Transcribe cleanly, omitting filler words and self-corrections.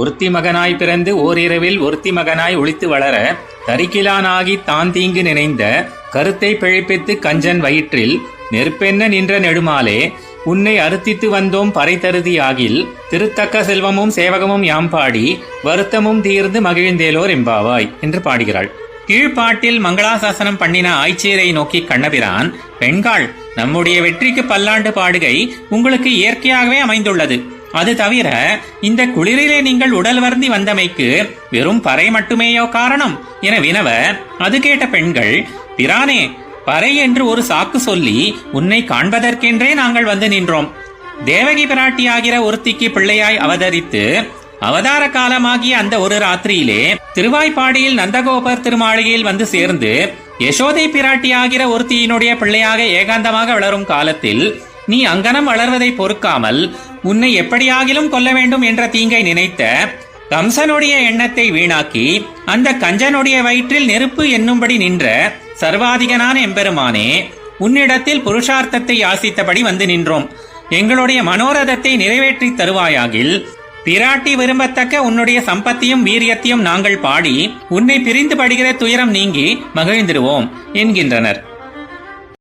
ஒருத்தி மகனாய் பிறந்து ஓரிரவில் ஒருத்தி மகனாய் ஒளித்து வளர தரிக்கிலானாகி தான் தீங்கு நினைந்த கருத்தை பிழைப்பித்து கஞ்சன் வயிற்றில் நெருப்பென்ன நின்ற நெடுமாலே உன்னை அறுத்தித்து வந்தோம் பறை தருதியாகில் திருத்தக்க செல்வமும் சேவகமும் யாம் பாடி வருத்தமும் தீர்ந்து மகிழ்ந்தேலோர் எம்பாவாய் என்று பாடுகிறாள். கீழ்ப்பாட்டில் மங்களாசாசனம் பண்ணின ஆய்ச்சியரை நோக்கி கண்ணபிரான், பெண்காள், நம்முடைய வெற்றிக்கு பல்லாண்டு பாடுகை உங்களுக்கு இயற்கையாகவே அமைந்துள்ளது. அது தவிர இந்த குளிரிலே நீங்கள் உடல் வருந்தி வந்தமைக்கு வெறும் பறை மட்டுமேயோ காரணம் என வினவ, அது கேட்ட பெண்கள், பிரானே, பறை என்று ஒரு சாக்கு சொல்லி உன்னை காண்பதற்கென்றே நாங்கள் வந்து நின்றோம். தேவகி பிராட்டியாகிற ஒருத்திக்கு பிள்ளையாய் அவதரித்து அவதார காலமாகிய அந்த ஒரு ராத்திரியிலே திருவாய்ப்பாடியில் நந்தகோபர் திருமாளிகையில் வந்து சேர்ந்து யசோதை பிராட்டியாகிற ஒருத்தியினுடைய பிள்ளையாக ஏகாந்தமாக வளரும் காலத்தில் நீ அங்கனம் வளர்வதை பொறுக்காமல் உன்னை எப்படியாகிலும் கொல்ல வேண்டும் என்ற தீங்கை நினைத்த கம்சனுடைய எண்ணத்தை வீணாக்கி அந்த கஞ்சனுடைய வயிற்றில் நெருப்பு என்னும்படி நின்ற சர்வாதிகனான எம்பெருமானே, உன்னிடத்தில் புருஷார்த்தத்தை யாசித்தபடி வந்து நின்றோம். எங்களுடைய மனோரதத்தை நிறைவேற்றி தருவாயாகில் பிராட்டி விரும்பத்தக்க உன்னுடைய சம்பத்தியும் வீரியத்தையும் நாங்கள் பாடி உன்னை பிரிந்து படுகிற துயரம் நீங்கி மகிழ்ந்திடுவோம் என்கின்றனர்.